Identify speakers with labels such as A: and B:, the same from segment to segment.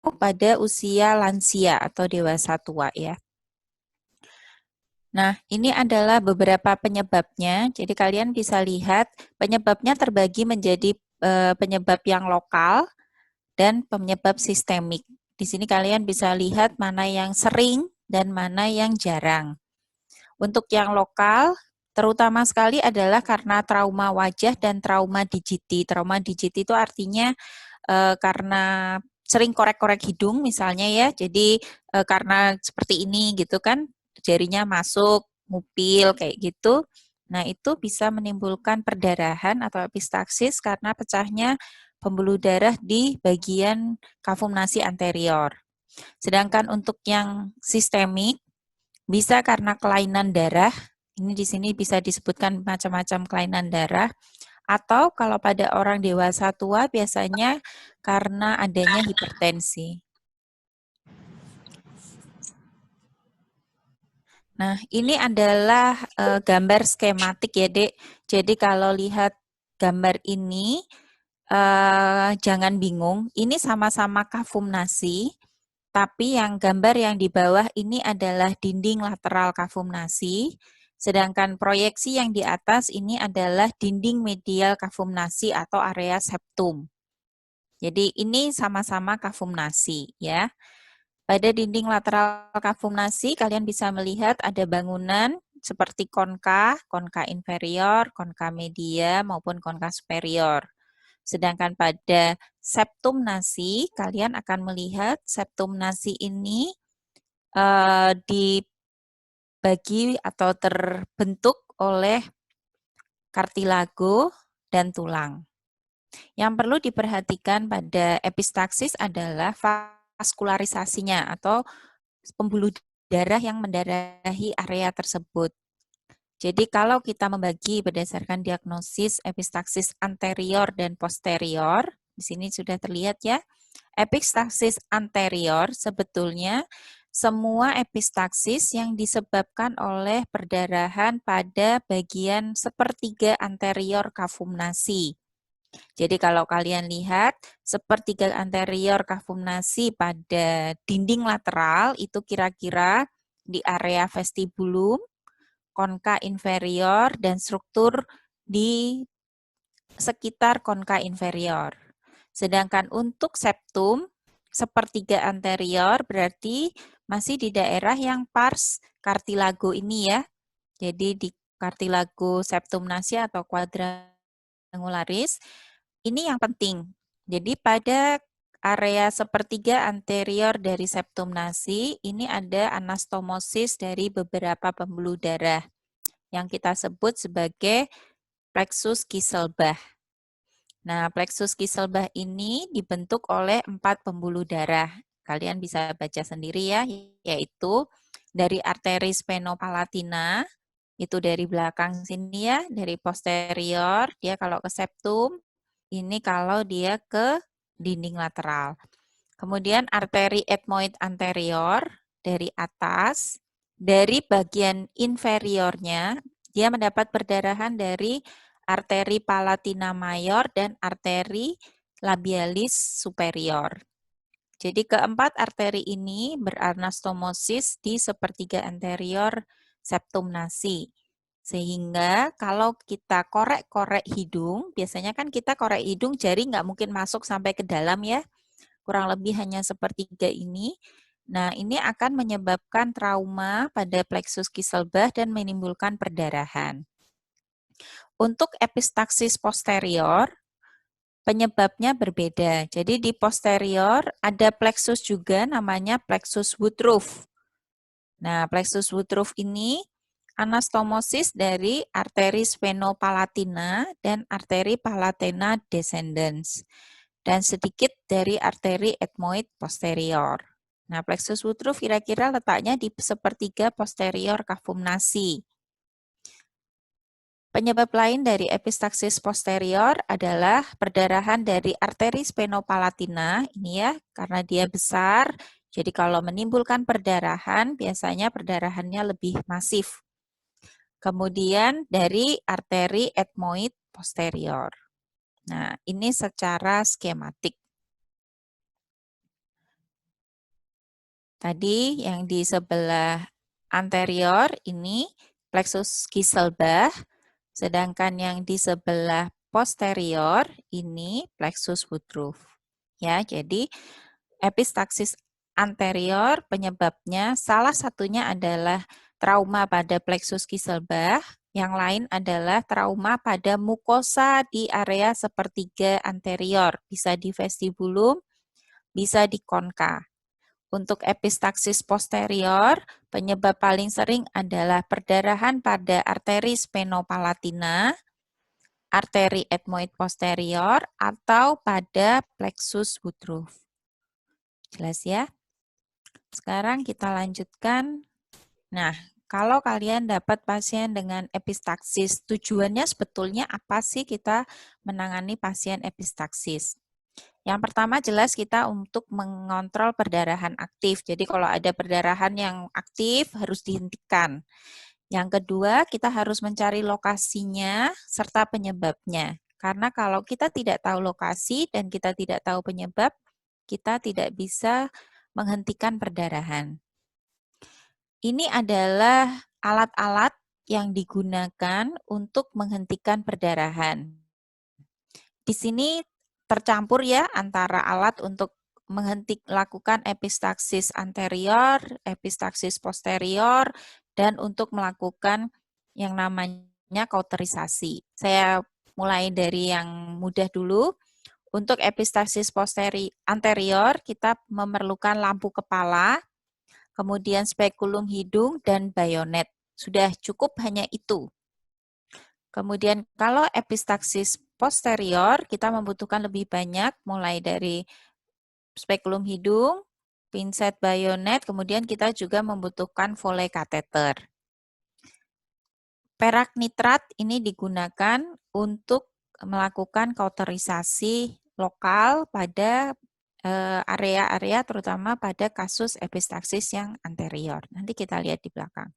A: pada usia lansia atau dewasa tua ya. Nah, ini adalah beberapa penyebabnya. Jadi kalian bisa lihat penyebabnya terbagi menjadi penyebab yang lokal dan penyebab sistemik. Di sini kalian bisa lihat mana yang sering dan mana yang jarang. Untuk yang lokal, terutama sekali adalah karena trauma wajah dan trauma digiti. Trauma digiti itu artinya karena sering korek-korek hidung misalnya ya, jadi karena seperti ini gitu kan, jarinya masuk, ngupil kayak gitu. Nah, itu bisa menimbulkan perdarahan atau epistaksis karena pecahnya pembuluh darah di bagian kavum nasi anterior. Sedangkan untuk yang sistemik, bisa karena kelainan darah, ini di sini bisa disebutkan macam-macam kelainan darah, atau kalau pada orang dewasa tua biasanya karena adanya hipertensi. Nah, ini adalah gambar skematik ya, Dek. Jadi kalau lihat gambar ini, jangan bingung, ini sama-sama kavum nasi, tapi yang gambar yang di bawah ini adalah dinding lateral kavum nasi, sedangkan proyeksi yang di atas ini adalah dinding medial kavum nasi atau area septum. Jadi ini sama-sama kavum nasi ya. Pada dinding lateral kavum nasi kalian bisa melihat ada bangunan seperti konka, konka inferior, konka media maupun konka superior. Sedangkan pada septum nasi kalian akan melihat septum nasi ini dibagi atau terbentuk oleh kartilago dan tulang. Yang perlu diperhatikan pada epistaksis adalah vaskularisasinya atau pembuluh darah yang mendarahi area tersebut. Jadi kalau kita membagi berdasarkan diagnosis epistaksis anterior dan posterior, di sini sudah terlihat ya, epistaksis anterior sebetulnya semua epistaksis yang disebabkan oleh perdarahan pada bagian sepertiga anterior kavum nasi. Jadi kalau kalian lihat, sepertiga anterior kavum nasi pada dinding lateral itu kira-kira di area vestibulum, konka inferior, dan struktur di sekitar konka inferior. Sedangkan untuk septum, sepertiga anterior berarti masih di daerah yang pars cartilago ini ya. Jadi di cartilago septum nasi atau quadrangularis, ini yang penting. Jadi pada area sepertiga anterior dari septum nasi, ini ada anastomosis dari beberapa pembuluh darah yang kita sebut sebagai plexus Kieselbach. Nah, plexus Kieselbach ini dibentuk oleh 4 pembuluh darah. Kalian bisa baca sendiri ya, yaitu dari arteri spenopalatina, itu dari belakang sini ya, dari posterior, dia kalau ke septum, ini kalau dia ke dinding lateral. Kemudian arteri etmoid anterior dari atas, dari bagian inferiornya, dia mendapat perdarahan dari arteri palatina mayor dan arteri labialis superior. Jadi keempat arteri ini beranastomosis di sepertiga anterior septum nasi. Sehingga kalau kita korek-korek hidung, biasanya kan kita korek hidung jari nggak mungkin masuk sampai ke dalam ya, kurang lebih hanya sepertiga ini. Nah, ini akan menyebabkan trauma pada plexus Kieselbach dan menimbulkan perdarahan. Untuk epistaksis posterior, penyebabnya berbeda. Jadi di posterior ada plexus juga namanya plexus Woodruff. Nah, plexus Woodruff ini anastomosis dari arteri spenopalatina dan arteri palatina descendens dan sedikit dari arteri etmoid posterior. Nah, plexus Woodruff kira-kira letaknya di sepertiga posterior kavum nasi. Penyebab lain dari epistaksis posterior adalah perdarahan dari arteri spenopalatina, ini ya, karena dia besar, jadi kalau menimbulkan perdarahan, biasanya perdarahannya lebih masif. Kemudian dari arteri etmoid posterior. Nah, ini secara skematik. Tadi yang di sebelah anterior ini plexus Kieselbach, sedangkan yang di sebelah posterior ini plexus Woodruff. Ya, jadi epistaksis anterior penyebabnya salah satunya adalah trauma pada plexus Kieselbach, yang lain adalah trauma pada mukosa di area sepertiga anterior, bisa di vestibulum, bisa di konka. Untuk epistaksis posterior, penyebab paling sering adalah perdarahan pada arteri spenopalatina, arteri etmoid posterior, atau pada plexus Woodruff. Jelas ya? Sekarang kita lanjutkan. Nah, kalau kalian dapat pasien dengan epistaksis, tujuannya sebetulnya apa sih kita menangani pasien epistaksis? Yang pertama jelas kita untuk mengontrol perdarahan aktif. Jadi kalau ada perdarahan yang aktif harus dihentikan. Yang kedua, kita harus mencari lokasinya serta penyebabnya. Karena kalau kita tidak tahu lokasi dan kita tidak tahu penyebab, kita tidak bisa menghentikan perdarahan. Ini adalah alat-alat yang digunakan untuk menghentikan perdarahan. Di sini tercampur ya antara alat untuk lakukan epistaksis anterior, epistaksis posterior, dan untuk melakukan yang namanya kauterisasi. Saya mulai dari yang mudah dulu. Untuk epistaksis anterior, kita memerlukan lampu kepala, kemudian spekulum hidung, dan bayonet. Sudah cukup hanya itu. Kemudian kalau epistaksis posterior, kita membutuhkan lebih banyak, mulai dari spekulum hidung, pinset bayonet, kemudian kita juga membutuhkan Foley kateter. Perak nitrat ini digunakan untuk melakukan kauterisasi lokal pada area-area terutama pada kasus epistaksis yang anterior. Nanti kita lihat di belakang.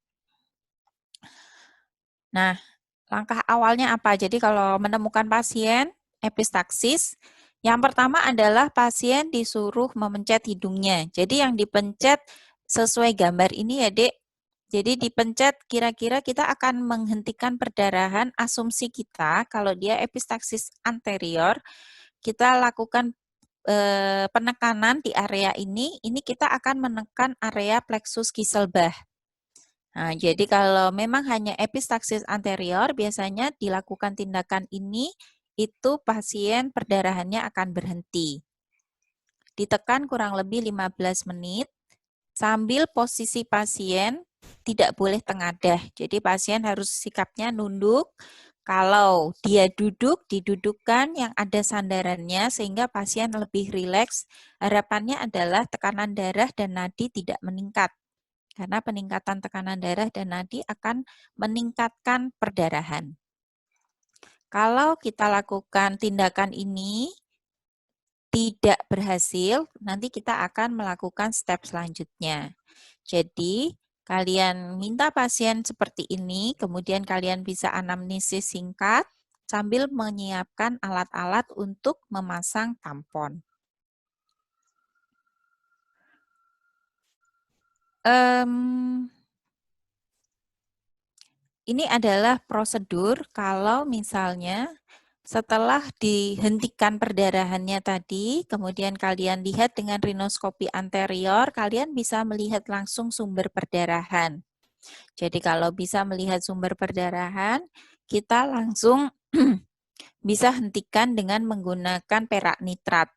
A: Nah, langkah awalnya apa? Jadi kalau menemukan pasien epistaksis, yang pertama adalah pasien disuruh memencet hidungnya. Jadi yang dipencet sesuai gambar ini ya, Dek. Jadi dipencet kira-kira kita akan menghentikan perdarahan. Asumsi kita kalau dia epistaksis anterior, kita lakukan penekanan di area ini kita akan menekan area plexus Kieselbach. Nah, jadi kalau memang hanya epistaksis anterior, biasanya dilakukan tindakan ini, itu pasien perdarahannya akan berhenti. Ditekan kurang lebih 15 menit, sambil posisi pasien tidak boleh tengadah. Jadi pasien harus sikapnya nunduk. Kalau dia duduk, didudukkan yang ada sandarannya sehingga pasien lebih rileks. Harapannya adalah tekanan darah dan nadi tidak meningkat. Karena peningkatan tekanan darah dan nadi akan meningkatkan perdarahan. Kalau kita lakukan tindakan ini tidak berhasil, nanti kita akan melakukan step selanjutnya. Jadi, kalian minta pasien seperti ini, kemudian kalian bisa anamnesis singkat sambil menyiapkan alat-alat untuk memasang tampon. Ini adalah prosedur kalau misalnya setelah dihentikan perdarahannya tadi, kemudian kalian lihat dengan rinoskopi anterior, kalian bisa melihat langsung sumber perdarahan. Jadi kalau bisa melihat sumber perdarahan, kita langsung bisa hentikan dengan menggunakan perak nitrat.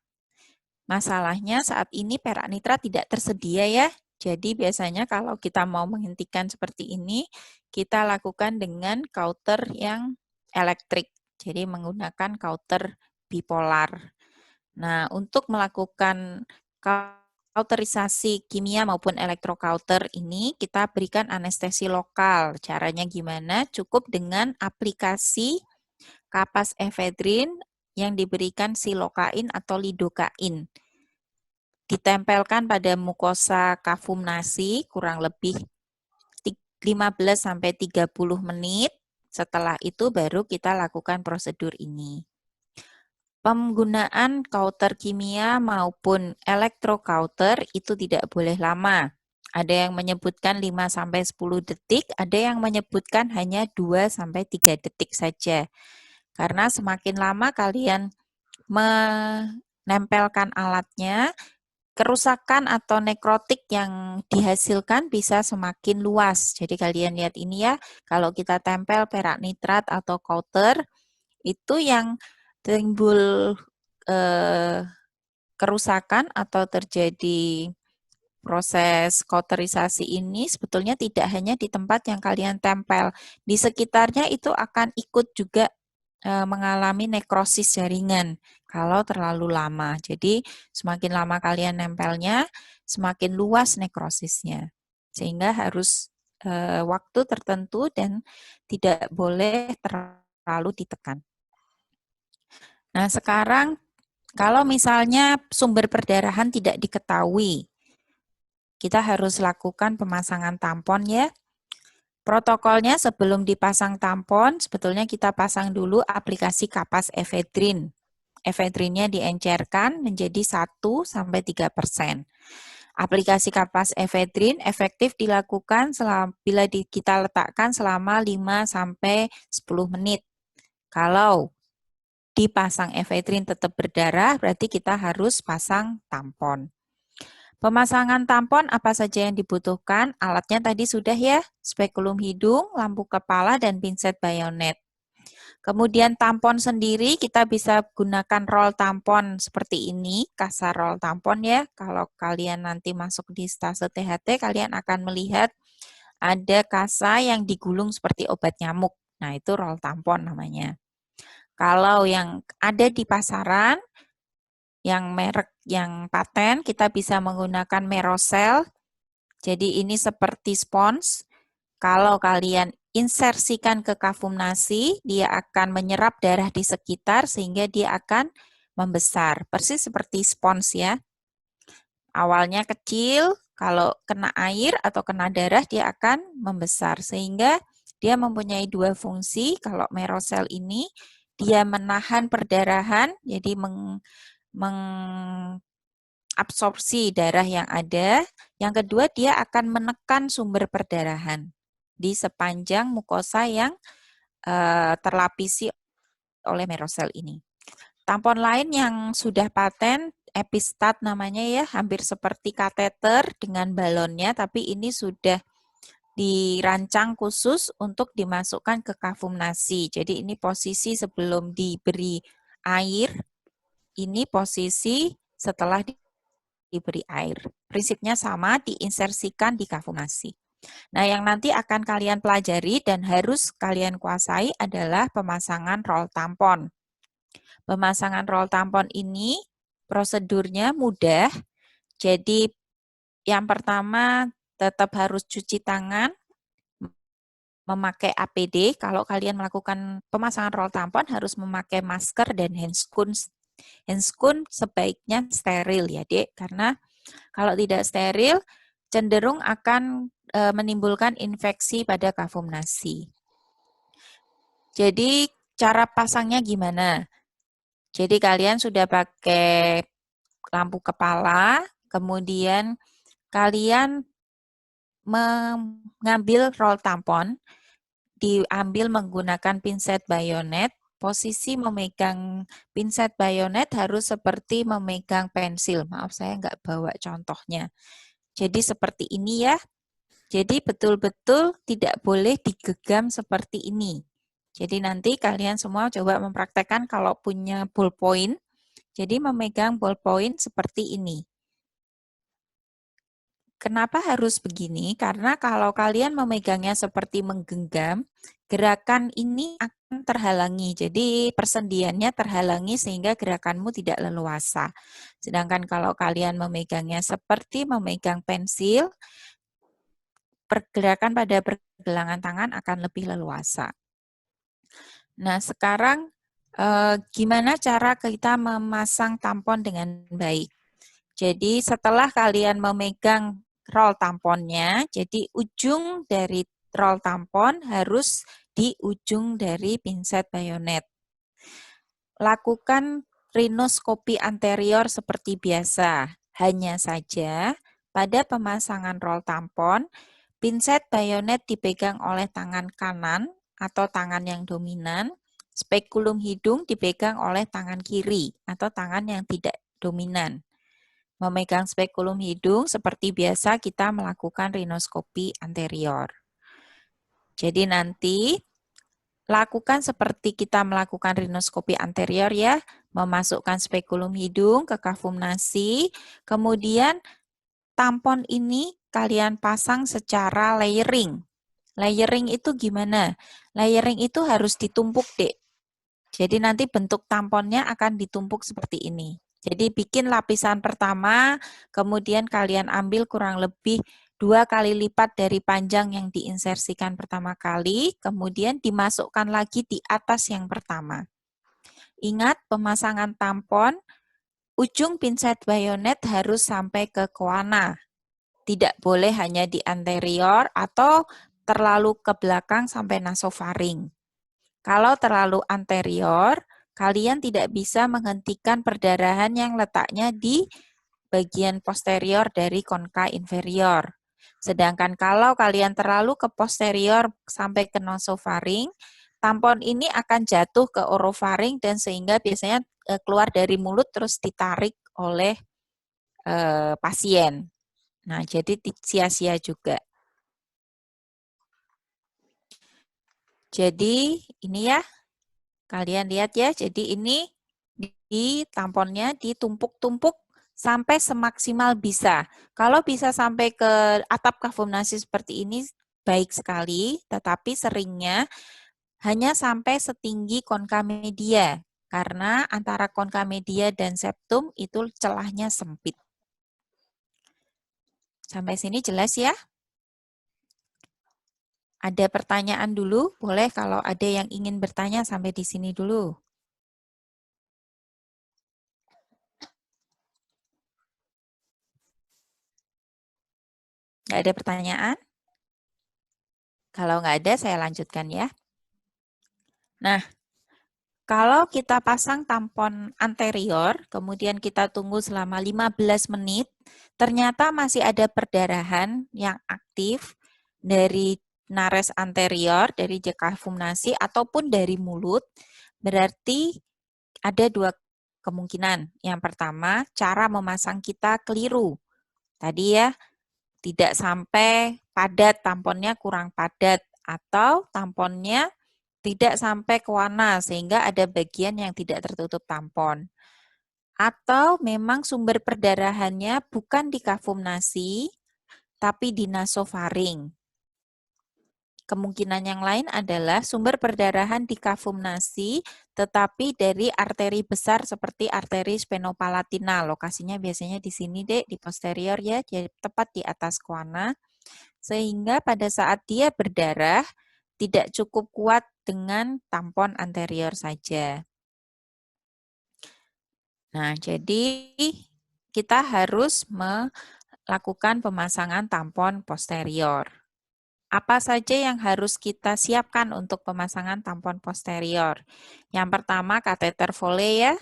A: Masalahnya saat ini perak nitrat tidak tersedia ya. Jadi biasanya kalau kita mau menghentikan seperti ini, kita lakukan dengan kauter yang elektrik. Jadi menggunakan kauter bipolar. Nah, untuk melakukan kauterisasi kimia maupun elektrokauter ini, kita berikan anestesi lokal. Caranya gimana? Cukup dengan aplikasi kapas efedrin yang diberikan silokain atau lidokain. Ditempelkan pada mukosa kafum nasi kurang lebih 15-30 menit. Setelah itu baru kita lakukan prosedur ini. Penggunaan kauter kimia maupun elektrokauter itu tidak boleh lama. Ada yang menyebutkan 5-10 detik, ada yang menyebutkan hanya 2-3 detik saja. Karena semakin lama kalian menempelkan alatnya, kerusakan atau nekrotik yang dihasilkan bisa semakin luas. Jadi kalian lihat ini ya, kalau kita tempel perak nitrat atau coater, itu yang timbul kerusakan atau terjadi proses kauterisasi ini sebetulnya tidak hanya di tempat yang kalian tempel, di sekitarnya itu akan ikut juga mengalami nekrosis jaringan kalau terlalu lama. Jadi semakin lama kalian nempelnya, semakin luas nekrosisnya. Sehingga harus waktu tertentu dan tidak boleh terlalu ditekan. Nah, sekarang kalau misalnya sumber perdarahan tidak diketahui, kita harus lakukan pemasangan tampon ya. Protokolnya sebelum dipasang tampon, sebetulnya kita pasang dulu aplikasi kapas efedrin. Efedrinnya diencerkan menjadi 1-3%. Aplikasi kapas efedrin efektif dilakukan bila kita letakkan selama 5-10 menit. Kalau dipasang efedrin tetap berdarah, berarti kita harus pasang tampon. Pemasangan tampon apa saja yang dibutuhkan? Alatnya tadi sudah ya, spekulum hidung, lampu kepala, dan pinset bayonet. Kemudian tampon sendiri kita bisa gunakan roll tampon seperti ini, kasar roll tampon ya. Kalau kalian nanti masuk di stase THT, kalian akan melihat ada kasa yang digulung seperti obat nyamuk. Nah, itu roll tampon namanya. Kalau yang ada di pasaran, yang merek yang paten, kita bisa menggunakan Merocel. Jadi ini seperti spons. Kalau kalian insersikan ke kafum nasi, dia akan menyerap darah di sekitar sehingga dia akan membesar. Persis seperti spons ya. Awalnya kecil, kalau kena air atau kena darah dia akan membesar. Sehingga dia mempunyai dua fungsi. Kalau Merocel ini, dia menahan perdarahan, jadi mengabsorpsi darah yang ada. Yang kedua, dia akan menekan sumber perdarahan di sepanjang mukosa yang terlapisi oleh Merocel ini. Tampon lain yang sudah paten, Epistat namanya ya, hampir seperti kateter dengan balonnya, tapi ini sudah dirancang khusus untuk dimasukkan ke kafum nasi. Jadi ini posisi sebelum diberi air, ini posisi setelah diberi air. Prinsipnya sama, diinsersikan di kafum nasi. Nah, yang nanti akan kalian pelajari dan harus kalian kuasai adalah pemasangan roll tampon. Pemasangan roll tampon ini prosedurnya mudah. Jadi, yang pertama tetap harus cuci tangan, memakai APD. Kalau kalian melakukan pemasangan roll tampon harus memakai masker dan handscoon. Handscoon sebaiknya steril ya, Dek, karena kalau tidak steril cenderung akan menimbulkan infeksi pada kafum nasi. Jadi cara pasangnya gimana? Jadi kalian sudah pakai lampu kepala, kemudian kalian mengambil roll tampon, diambil menggunakan pinset bayonet. Posisi memegang pinset bayonet harus seperti memegang pensil. Maaf, saya nggak bawa contohnya. Jadi seperti ini ya. Jadi betul-betul tidak boleh digenggam seperti ini. Jadi nanti kalian semua coba mempraktekkan kalau punya ballpoint. Jadi memegang ballpoint seperti ini. Kenapa harus begini? Karena kalau kalian memegangnya seperti menggenggam, gerakan ini akan terhalangi. Jadi persendiannya terhalangi sehingga gerakanmu tidak leluasa. Sedangkan kalau kalian memegangnya seperti memegang pensil, pergerakan pada pergelangan tangan akan lebih leluasa. Nah, sekarang gimana cara kita memasang tampon dengan baik? Jadi setelah kalian memegang roll tamponnya, jadi ujung dari roll tampon harus di ujung dari pinset bayonet. Lakukan rinoskopi anterior seperti biasa. Hanya saja pada pemasangan roll tampon, pinset bayonet dipegang oleh tangan kanan atau tangan yang dominan, spekulum hidung dipegang oleh tangan kiri atau tangan yang tidak dominan. Memegang spekulum hidung seperti biasa kita melakukan rinoskopi anterior. Jadi nanti lakukan seperti kita melakukan rinoskopi anterior ya, memasukkan spekulum hidung ke kafum nasi, kemudian tampon ini kalian pasang secara layering. Layering itu gimana? Layering itu harus ditumpuk, Dek. Jadi nanti bentuk tamponnya akan ditumpuk seperti ini. Jadi bikin lapisan pertama, kemudian kalian ambil kurang lebih 2 kali lipat dari panjang yang diinsersikan pertama kali, kemudian dimasukkan lagi di atas yang pertama. Ingat, pemasangan tampon, ujung pinset bayonet harus sampai ke koana. Tidak boleh hanya di anterior atau terlalu ke belakang sampai nasofaring. Kalau terlalu anterior, kalian tidak bisa menghentikan perdarahan yang letaknya di bagian posterior dari konka inferior. Sedangkan kalau kalian terlalu ke posterior sampai ke nasofaring, tampon ini akan jatuh ke orofaring dan sehingga biasanya keluar dari mulut terus ditarik oleh pasien. Nah, jadi sia-sia juga. Jadi ini ya, kalian lihat ya, jadi ini di tamponnya ditumpuk-tumpuk sampai semaksimal bisa. Kalau bisa sampai ke atap kafum nasi seperti ini, baik sekali, tetapi seringnya hanya sampai setinggi konka media, karena antara konka media dan septum itu celahnya sempit. Sampai sini jelas ya? Ada pertanyaan dulu? Boleh kalau ada yang ingin bertanya sampai di sini dulu. Nggak ada pertanyaan? Kalau nggak ada, saya lanjutkan ya. Nah, kalau kita pasang tampon anterior, kemudian kita tunggu selama 15 menit, ternyata masih ada perdarahan yang aktif dari nares anterior, dari kafum nasi, ataupun dari mulut, berarti ada 2 kemungkinan. Yang pertama, cara memasang kita keliru. Tadi ya, tidak sampai padat, tamponnya kurang padat, atau tamponnya tidak sampai ke warna, sehingga ada bagian yang tidak tertutup tampon. Atau memang sumber perdarahannya bukan di kafum nasi, tapi di nasofaring. Kemungkinan yang lain adalah sumber perdarahan di kafum nasi, tetapi dari arteri besar seperti arteri spenopalatina. Lokasinya biasanya di sini, Dek, di posterior ya, tepat di atas koana. Sehingga pada saat dia berdarah, tidak cukup kuat dengan tampon anterior saja. Nah, jadi kita harus melakukan pemasangan tampon posterior. Apa saja yang harus kita siapkan untuk pemasangan tampon posterior? Yang pertama, kateter Foley ya.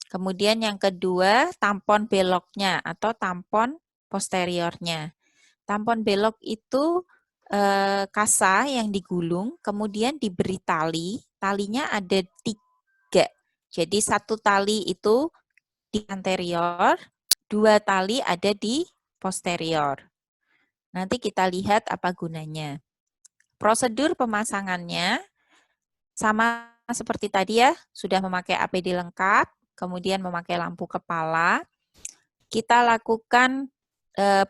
A: Kemudian yang kedua, tampon beloknya atau tampon posteriornya. Tampon belok itu kasa yang digulung, kemudian diberi tali. Talinya ada 3. Jadi 1 tali itu di anterior, 2 tali ada di posterior. Nanti kita lihat apa gunanya. Prosedur pemasangannya sama seperti tadi ya, sudah memakai APD lengkap, kemudian memakai lampu kepala. Kita lakukan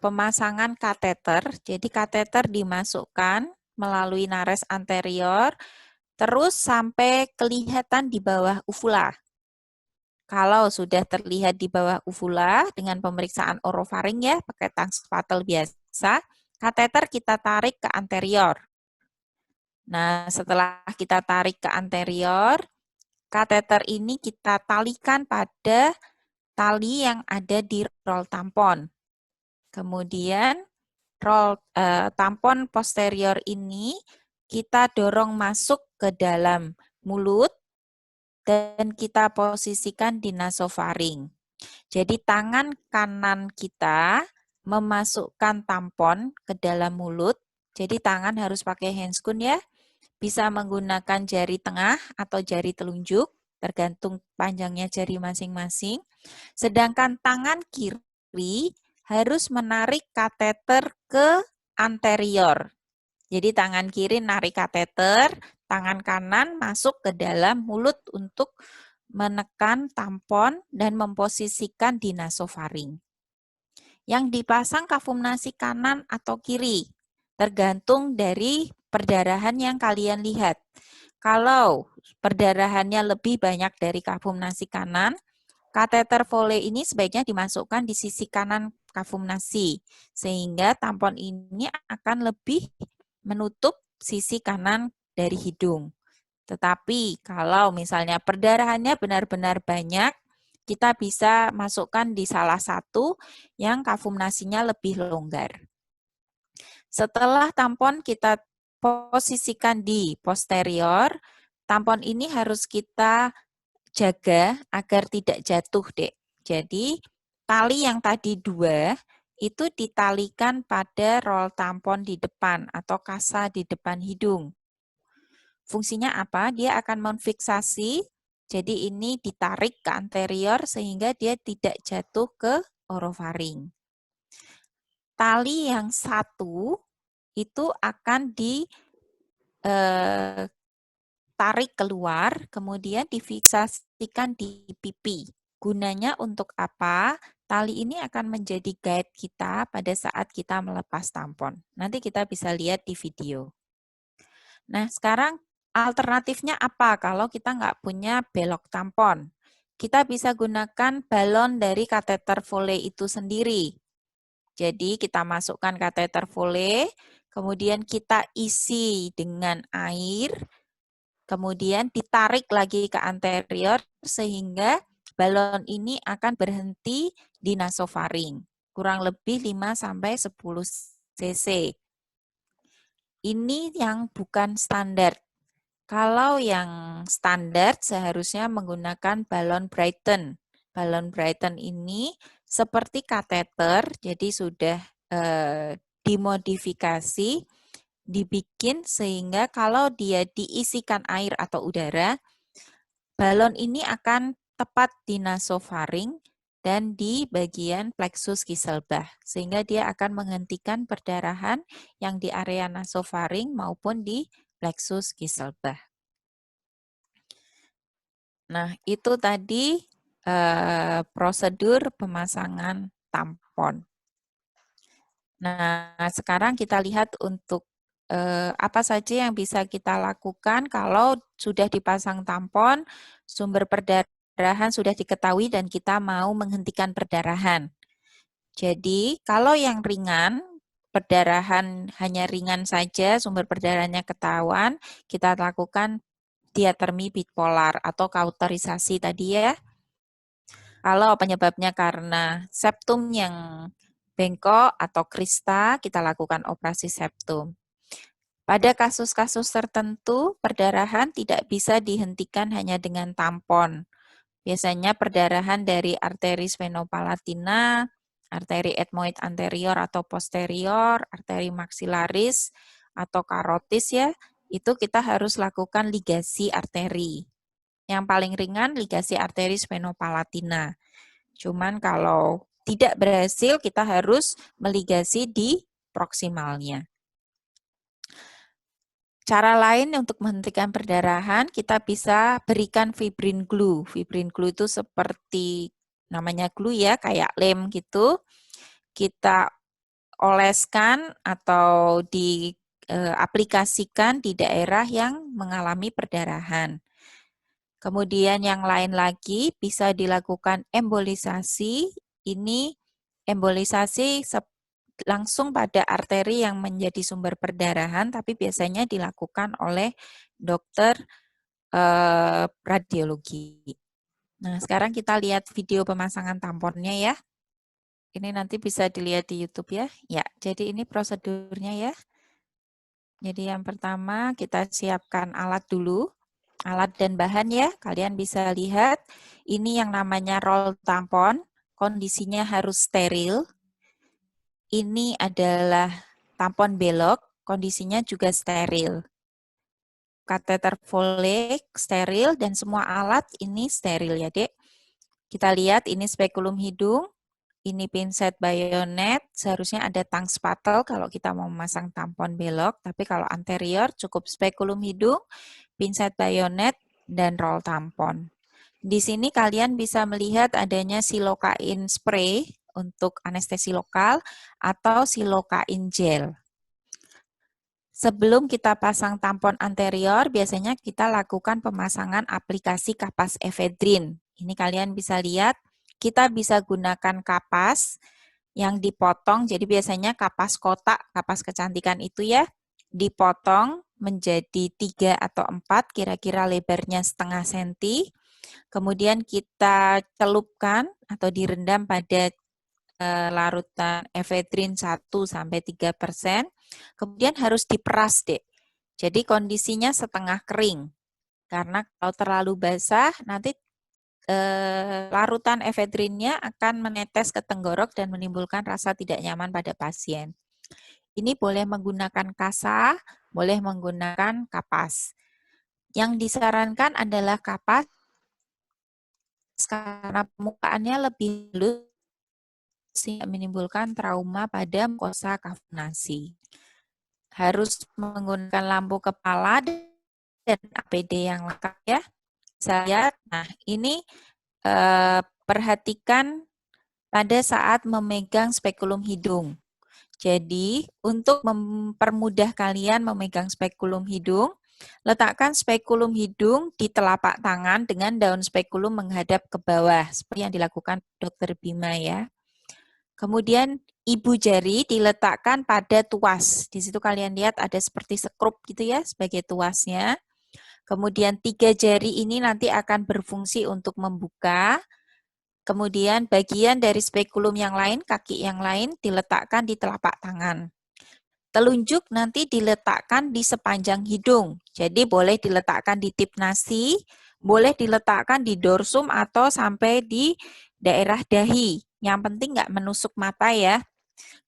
A: pemasangan kateter. Jadi kateter dimasukkan melalui nares anterior, terus sampai kelihatan di bawah uvula. Kalau sudah terlihat di bawah uvula dengan pemeriksaan orofaring ya, pakai tang spatel biasa, kateter kita tarik ke anterior. Nah, setelah kita tarik ke anterior, kateter ini kita talikan pada tali yang ada di roll tampon. Kemudian tampon posterior ini kita dorong masuk ke dalam mulut dan kita posisikan di nasofaring. Jadi tangan kanan kita memasukkan tampon ke dalam mulut. Jadi tangan harus pakai handscoon ya. Bisa menggunakan jari tengah atau jari telunjuk, tergantung panjangnya jari masing-masing. Sedangkan tangan kiri harus menarik kateter ke anterior. Jadi tangan kiri narik kateter, tangan kanan masuk ke dalam mulut untuk menekan tampon dan memposisikan di nasofaring. Yang dipasang kafum nasi kanan atau kiri, tergantung dari perdarahan yang kalian lihat. Kalau perdarahannya lebih banyak dari kafum nasi kanan, kateter Foley ini sebaiknya dimasukkan di sisi kanan kafum nasi, sehingga tampon ini akan lebih menutup sisi kanan dari hidung. Tetapi kalau misalnya perdarahannya benar-benar banyak, kita bisa masukkan di salah satu yang kafum nasinya lebih longgar. Setelah tampon kita posisikan di posterior, tampon ini harus kita jaga agar tidak jatuh, Dek. Jadi, tali yang tadi 2 itu ditalikan pada roll tampon di depan atau kasa di depan hidung. Fungsinya apa? Dia akan memfiksasi, jadi ini ditarik ke anterior sehingga dia tidak jatuh ke orofaring. Tali yang satu itu akan ditarik keluar, kemudian difiksasikan di pipi. Gunanya untuk apa? Tali ini akan menjadi guide kita pada saat kita melepas tampon. Nanti kita bisa lihat di video. Nah, sekarang alternatifnya apa kalau kita nggak punya belok tampon? Kita bisa gunakan balon dari kateter Foley itu sendiri. Jadi kita masukkan kateter Foley, kemudian kita isi dengan air, kemudian ditarik lagi ke anterior sehingga balon ini akan berhenti di nasofaring, kurang lebih 5-10 cc. Ini yang bukan standar. Kalau yang standar seharusnya menggunakan balon Brighton. Balon Brighton ini seperti kateter, jadi sudah dimodifikasi, dibikin sehingga kalau dia diisikan air atau udara, balon ini akan tepat di nasofaring dan di bagian plexus Kieselbach, sehingga dia akan menghentikan perdarahan yang di area nasofaring maupun di plexus Kieselbach. Nah, itu tadi prosedur pemasangan tampon. Nah, sekarang kita lihat untuk apa saja yang bisa kita lakukan kalau sudah dipasang tampon, sumber perdarahan sudah diketahui dan kita mau menghentikan perdarahan. Jadi, kalau yang ringan, perdarahan hanya ringan saja, sumber perdarahannya ketahuan, kita lakukan diatermi bipolar atau kauterisasi tadi ya. Kalau penyebabnya karena septum yang bengkok atau krista, kita lakukan operasi septum. Pada kasus-kasus tertentu, perdarahan tidak bisa dihentikan hanya dengan tampon. Biasanya perdarahan dari arteri sphenopalatina, arteri ethmoid anterior atau posterior, arteri maxillaris atau karotis ya, itu kita harus lakukan ligasi arteri. Yang paling ringan ligasi arteri sphenopalatina. Cuman kalau tidak berhasil, kita harus meligasi di proksimalnya. Cara lain untuk menghentikan perdarahan, kita bisa berikan fibrin glue. Fibrin glue itu seperti namanya glue ya, kayak lem gitu. Kita oleskan atau diaplikasikan di daerah yang mengalami perdarahan. Kemudian yang lain lagi bisa dilakukan embolisasi. Ini embolisasi langsung pada arteri yang menjadi sumber perdarahan, tapi biasanya dilakukan oleh dokter radiologi. Nah, sekarang kita lihat video pemasangan tamponnya ya. Ini nanti bisa dilihat di YouTube ya. Ya, jadi ini prosedurnya ya. Jadi yang pertama kita siapkan alat dulu. Alat dan bahan ya, kalian bisa lihat. Ini yang namanya roll tampon, kondisinya harus steril. ini adalah tampon belok, kondisinya juga steril. Kateter Foley steril dan semua alat ini steril ya, Dek. Kita lihat ini spekulum hidung, ini pinset bayonet, seharusnya ada tang spatel kalau kita mau memasang tampon belok, tapi kalau anterior cukup spekulum hidung, pinset bayonet, dan roll tampon. Di sini kalian bisa melihat adanya silokain spray untuk anestesi lokal atau silokain gel. Sebelum kita pasang tampon anterior, biasanya kita lakukan pemasangan aplikasi kapas efedrin. Ini kalian bisa lihat, kita bisa gunakan kapas yang dipotong, jadi biasanya kapas kotak, kapas kecantikan itu ya, dipotong menjadi 3 atau 4, kira-kira lebarnya setengah senti. Kemudian kita celupkan atau direndam pada larutan efedrin 1-3%. Kemudian harus diperas, Dek. Jadi kondisinya setengah kering. Karena kalau terlalu basah, nanti larutan efedrinnya akan menetes ke tenggorok dan menimbulkan rasa tidak nyaman pada pasien. Ini boleh menggunakan kasa, boleh menggunakan kapas. Yang disarankan adalah kapas karena permukaannya lebih halus sehingga menimbulkan trauma pada mukosa kavernasi. Harus menggunakan lampu kepala dan APD yang lengkap ya. Saya, nah ini perhatikan pada saat memegang spekulum hidung. Jadi, untuk mempermudah kalian memegang spekulum hidung, letakkan spekulum hidung di telapak tangan dengan daun spekulum menghadap ke bawah, seperti yang dilakukan Dr. Bima ya. Kemudian ibu jari diletakkan pada tuas. Di situ kalian lihat ada seperti sekrup gitu ya, sebagai tuasnya. Kemudian 3 jari ini nanti akan berfungsi untuk membuka. Kemudian bagian dari spekulum yang lain, kaki yang lain diletakkan di telapak tangan. Telunjuk nanti diletakkan di sepanjang hidung. Jadi boleh diletakkan di tip nasi, boleh diletakkan di dorsum atau sampai di daerah dahi. Yang penting nggak menusuk mata ya.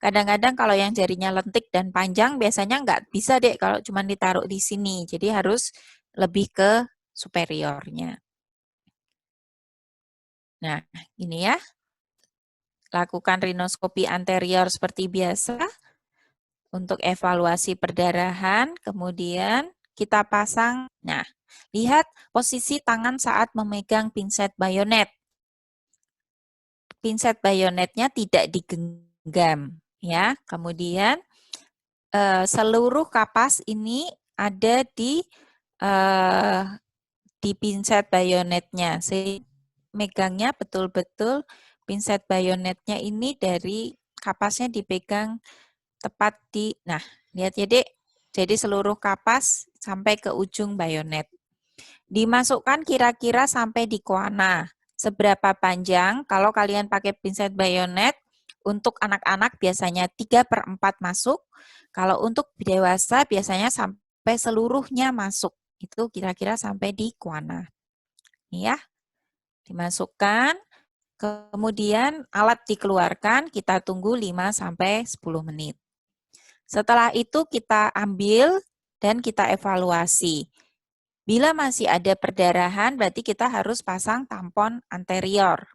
A: Kadang-kadang kalau yang jarinya lentik dan panjang biasanya nggak bisa deh kalau cuma ditaruh di sini. Jadi harus lebih ke superiornya. Nah, ini ya. Lakukan rinoskopi anterior seperti biasa untuk evaluasi perdarahan, kemudian kita pasang. Nah, lihat posisi tangan saat memegang pinset bayonet. Pinset bayonetnya tidak digenggam, ya. Kemudian seluruh kapas ini ada di pinset bayonetnya. Megangnya betul-betul pinset bayonetnya ini dari kapasnya dipegang tepat di, nah lihat ya Dek, jadi seluruh kapas sampai ke ujung bayonet. Dimasukkan kira-kira sampai di koana. Seberapa panjang, kalau kalian pakai pinset bayonet, untuk anak-anak biasanya 3/4 masuk, kalau untuk dewasa biasanya sampai seluruhnya masuk. Itu kira-kira sampai di koana. Ini ya, dimasukkan, kemudian alat dikeluarkan, kita tunggu 5-10 menit. Setelah itu kita ambil dan kita evaluasi. Bila masih ada perdarahan, berarti kita harus pasang tampon anterior.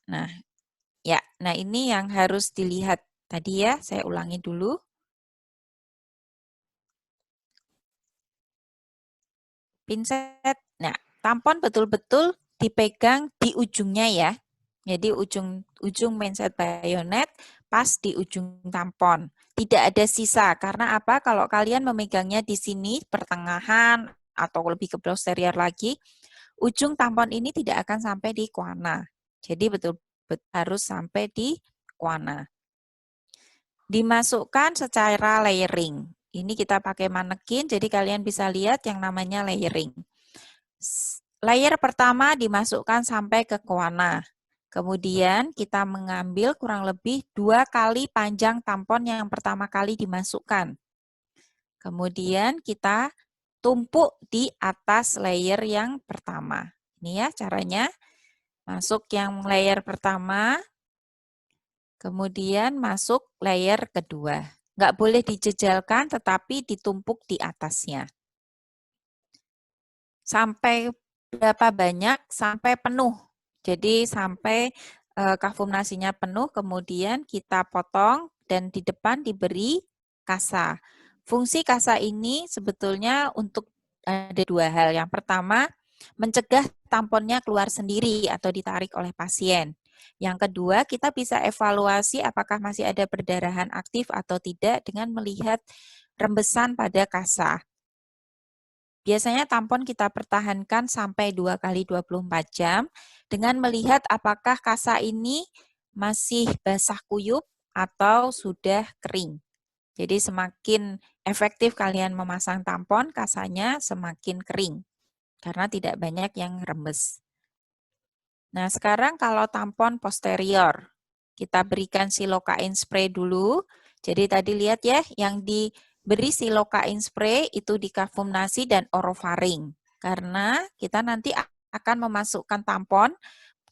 A: Nah, ya, nah ini yang harus dilihat tadi ya, saya ulangi dulu. Pinset, nah tampon betul-betul dipegang di ujungnya ya. Jadi ujung pinset bayonet pas di ujung tampon. Tidak ada sisa, karena apa? Kalau kalian memegangnya di sini, pertengahan, atau lebih ke posterior lagi, ujung tampon ini tidak akan sampai di koana. Jadi betul-betul harus sampai di koana. Dimasukkan secara layering. Ini kita pakai manekin, jadi kalian bisa lihat yang namanya layering. Layer pertama dimasukkan sampai ke koana. Kemudian kita mengambil kurang lebih 2 kali panjang tampon yang pertama kali dimasukkan. Kemudian kita tumpuk di atas layer yang pertama. Ini ya caranya. Masuk yang layer pertama. Kemudian masuk layer kedua. Nggak boleh dijejalkan, tetapi ditumpuk di atasnya. Sampai berapa banyak? Sampai penuh. Jadi sampai kafumnasinya penuh, kemudian kita potong dan di depan diberi kasa. Fungsi kasa ini sebetulnya untuk ada dua hal. Yang pertama, mencegah tamponnya keluar sendiri atau ditarik oleh pasien. Yang kedua, kita bisa evaluasi apakah masih ada perdarahan aktif atau tidak dengan melihat rembesan pada kasa. Biasanya tampon kita pertahankan sampai 2 kali 24 jam dengan melihat apakah kasa ini masih basah kuyup atau sudah kering. Jadi semakin efektif kalian memasang tampon, kasanya semakin kering karena tidak banyak yang rembes. Nah, sekarang kalau tampon posterior, kita berikan silokain spray dulu. Jadi tadi lihat ya, yang diberi silokain spray itu di kafumnasi dan orofaring. Karena kita nanti akan memasukkan tampon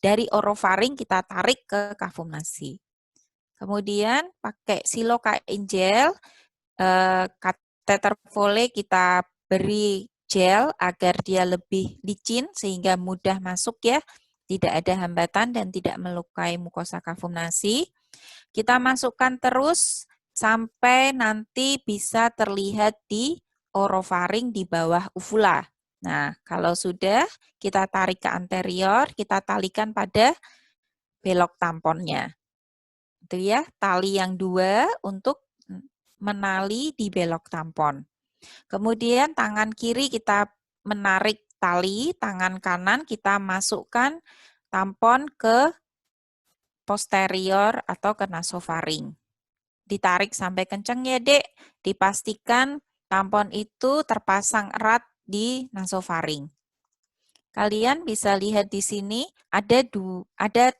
A: dari orofaring kita tarik ke kafumnasi. Kemudian pakai silokain gel, kateter Foley kita beri gel agar dia lebih licin sehingga mudah masuk ya, tidak ada hambatan dan tidak melukai mukosa kafumnasi. Kita masukkan terus sampai nanti bisa terlihat di orofaring di bawah uvula. Nah, kalau sudah kita tarik ke anterior, kita talikan pada belok tamponnya. Itu ya, tali yang 2 untuk menali di belok tampon. Kemudian tangan kiri kita menarik tali, tangan kanan kita masukkan tampon ke posterior atau ke nasofaring. Ditarik sampai kencang ya, Dek. Dipastikan tampon itu terpasang erat di nasofaring. Kalian bisa lihat di sini ada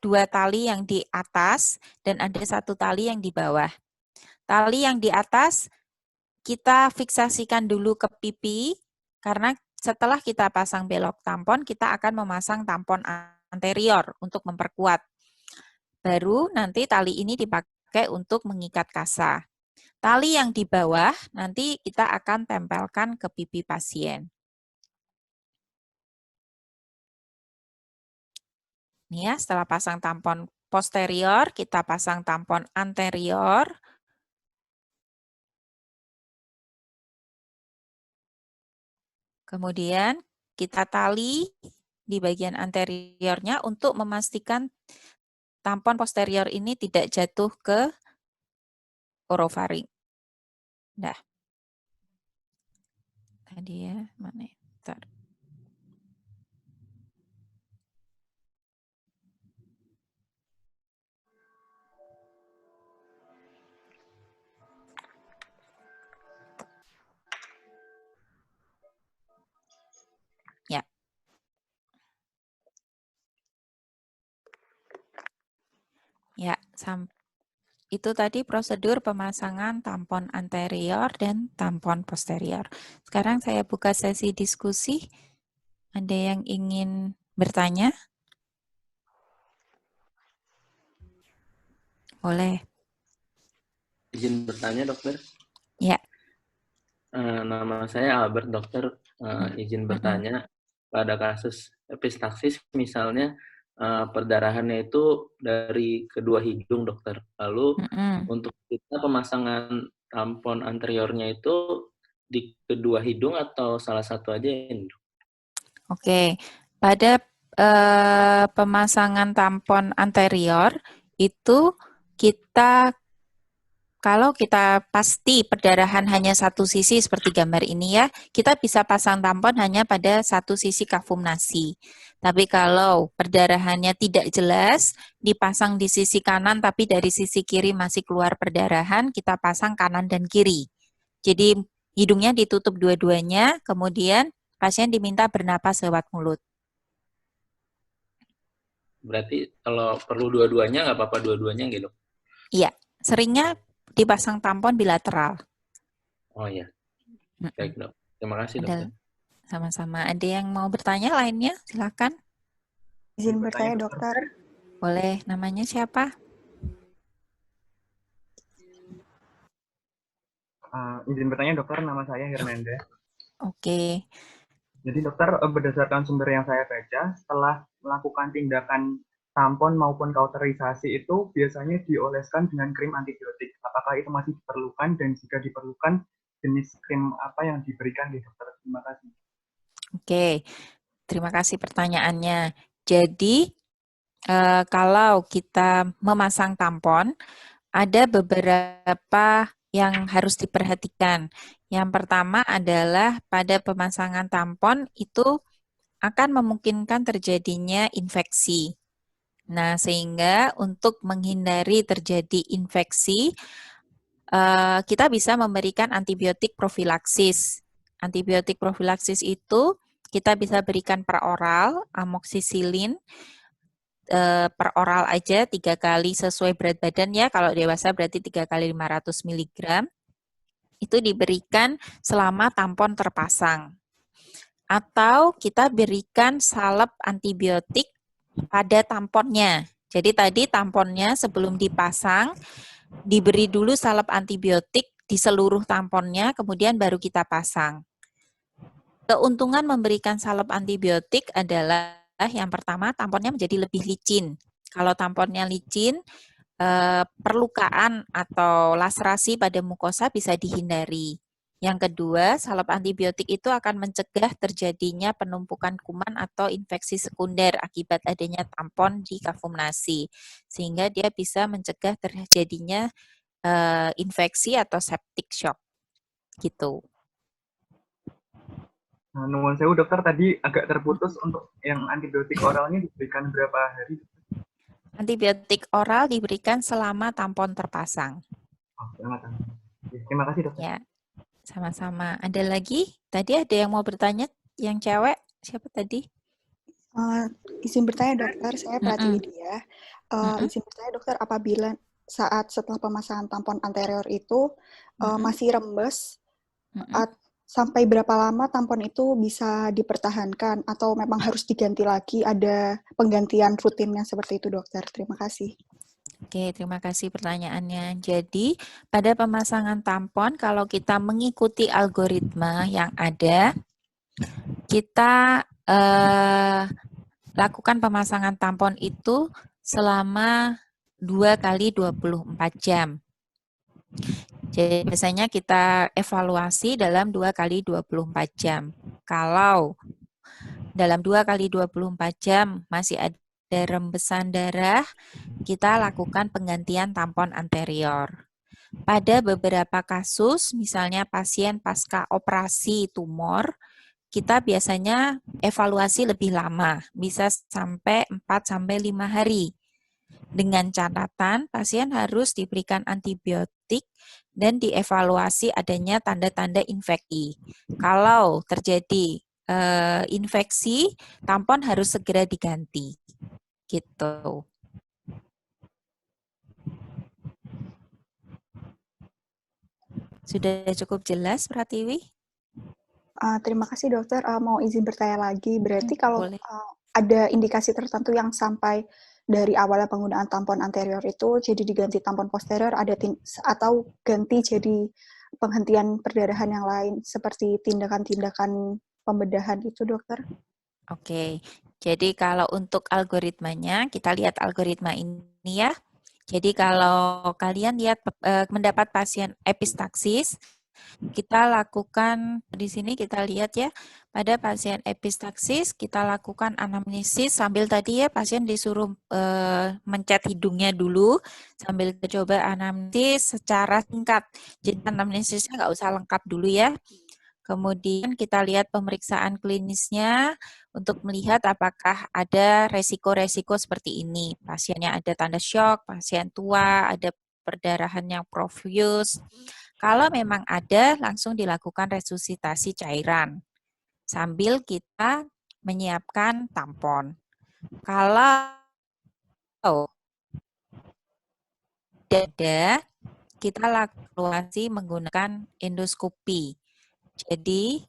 A: dua tali yang di atas dan ada satu tali yang di bawah. Tali yang di atas kita fiksasikan dulu ke pipi, karena setelah kita pasang belok tampon, kita akan memasang tampon anterior untuk memperkuat. Baru nanti tali ini dipakai untuk mengikat kasa. Tali yang di bawah nanti kita akan tempelkan ke pipi pasien. Nih ya, setelah pasang tampon posterior, kita pasang tampon anterior. Kemudian kita tali di bagian anteriornya untuk memastikan tampon posterior ini tidak jatuh ke orofaring. Nah, tadi ya, mana ya? Bentar. Ya. Ya, itu tadi prosedur pemasangan tampon anterior dan tampon posterior. Sekarang saya buka sesi diskusi. Ada yang ingin bertanya? Boleh.
B: Izin bertanya, dokter.
A: Ya.
B: Nama saya Albert, dokter. Izin bertanya, pada kasus epistaxis misalnya perdarahannya itu dari kedua hidung, dokter. Lalu untuk kita pemasangan tampon anteriornya itu di kedua hidung atau salah satu aja ini?
A: Oke, pada pemasangan tampon anterior itu kalau kita pasti perdarahan hanya satu sisi seperti gambar ini ya, kita bisa pasang tampon hanya pada satu sisi kafumnasi. Tapi kalau perdarahannya tidak jelas, dipasang di sisi kanan tapi dari sisi kiri masih keluar perdarahan, kita pasang kanan dan kiri. Jadi hidungnya ditutup dua-duanya, kemudian pasien diminta bernapas lewat mulut.
B: Berarti kalau perlu dua-duanya nggak apa-apa dua-duanya gitu?
A: Iya, seringnya dipasang tampon bilateral.
B: Oh iya, baik dok. Terima kasih dokter.
A: Sama-sama. Ada yang mau bertanya lainnya? Silakan.
C: Izin bertanya dokter.
A: Boleh, namanya siapa?
C: Izin bertanya dokter, nama saya Hernanda.
A: Oke.
C: Jadi dokter, berdasarkan sumber yang saya baca, setelah melakukan tindakan tampon maupun kauterisasi itu biasanya dioleskan dengan krim antibiotik. Apakah itu masih diperlukan, dan jika diperlukan, jenis krim apa yang diberikan di dokter? Terima kasih.
A: Oke, terima kasih pertanyaannya. Jadi, kalau kita memasang tampon, ada beberapa yang harus diperhatikan. Yang pertama adalah pada pemasangan tampon itu akan memungkinkan terjadinya infeksi. Nah, sehingga untuk menghindari terjadi infeksi, kita bisa memberikan antibiotik profilaksis. Antibiotik profilaksis itu kita bisa berikan per oral, amoksisilin, per oral aja 3 kali sesuai berat badan ya. Kalau dewasa berarti 3 kali 500 mg. Itu diberikan selama tampon terpasang. Atau kita berikan salep antibiotik pada tamponnya. Jadi tadi tamponnya sebelum dipasang, diberi dulu salep antibiotik di seluruh tamponnya, kemudian baru kita pasang. Keuntungan memberikan salep antibiotik adalah yang pertama, tamponnya menjadi lebih licin. Kalau tamponnya licin, perlukaan atau laserasi pada mukosa bisa dihindari. Yang kedua, salep antibiotik itu akan mencegah terjadinya penumpukan kuman atau infeksi sekunder akibat adanya tampon di kafum nasi, sehingga dia bisa mencegah terjadinya infeksi atau septic shock. Gitu.
C: Nah, nuwun sewu dokter, tadi agak terputus. Untuk yang antibiotik oralnya diberikan berapa hari?
A: Antibiotik oral diberikan selama tampon terpasang.
C: Oh, terima kasih dokter.
A: Ya, sama-sama. Ada lagi? Tadi ada yang mau bertanya? Yang cewek? Siapa tadi?
D: Izin bertanya dokter, saya Pratiwidya. Izin bertanya dokter, apabila setelah pemasangan tampon anterior itu masih rembes, sampai berapa lama tampon itu bisa dipertahankan atau memang harus diganti lagi? Ada penggantian rutinnya seperti itu dokter? Terima kasih.
A: Oke, terima kasih pertanyaannya. Jadi, pada pemasangan tampon, kalau kita mengikuti algoritma yang ada, kita lakukan pemasangan tampon itu selama 2 kali 24 jam. Jadi biasanya kita evaluasi dalam 2 kali 24 jam. Kalau dalam 2 kali 24 jam masih ada rembesan darah, kita lakukan penggantian tampon anterior. Pada beberapa kasus, misalnya pasien pasca operasi tumor, kita biasanya evaluasi lebih lama, bisa sampai 4-5 hari. Dengan catatan, pasien harus diberikan antibiotik dan dievaluasi adanya tanda-tanda infeksi. Kalau terjadi infeksi, tampon harus segera diganti. Gitu. Sudah cukup jelas, Pratiwi?
D: Terima kasih dokter. Mau izin bertanya lagi, berarti kalau ada indikasi tertentu yang sampai dari awalnya penggunaan tampon anterior itu jadi diganti tampon posterior, atau ganti jadi penghentian perdarahan yang lain seperti tindakan-tindakan pembedahan itu dokter?
A: Oke, jadi kalau untuk algoritmanya, kita lihat algoritma ini ya. Jadi kalau kalian lihat mendapat pasien epistaksis, kita lakukan di sini kita lihat ya, pada pasien epistaksis kita lakukan anamnesis sambil tadi ya pasien disuruh mencet hidungnya dulu sambil coba anamnesis secara singkat. Jadi anamnesisnya nggak usah lengkap dulu ya. Kemudian kita lihat pemeriksaan klinisnya untuk melihat apakah ada resiko-resiko seperti ini. Pasiennya ada tanda syok, pasien tua, ada perdarahan yang profuse. Kalau memang ada, langsung dilakukan resusitasi cairan. Sambil kita menyiapkan tampon. Kalau tidak, kita lakukan menggunakan endoskopi. Jadi,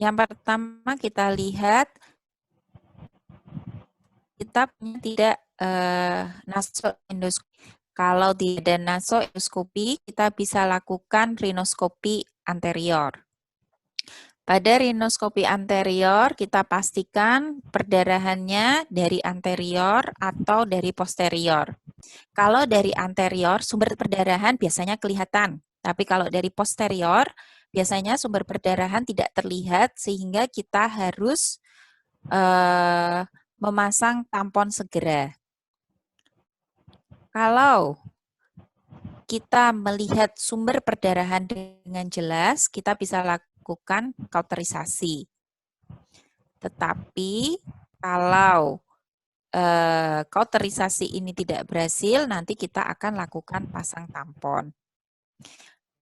A: yang pertama kita lihat kita tidak nasoendoskopi. Kalau tidak ada nasoendoskopi, kita bisa lakukan rinoskopi anterior. Pada rinoskopi anterior, kita pastikan perdarahannya dari anterior atau dari posterior. Kalau dari anterior, sumber perdarahan biasanya kelihatan. Tapi kalau dari posterior, biasanya sumber perdarahan tidak terlihat sehingga kita harus memasang tampon segera. Kalau kita melihat sumber perdarahan dengan jelas, kita bisa lakukan kauterisasi. Tetapi kalau kauterisasi ini tidak berhasil, nanti kita akan lakukan pasang tampon.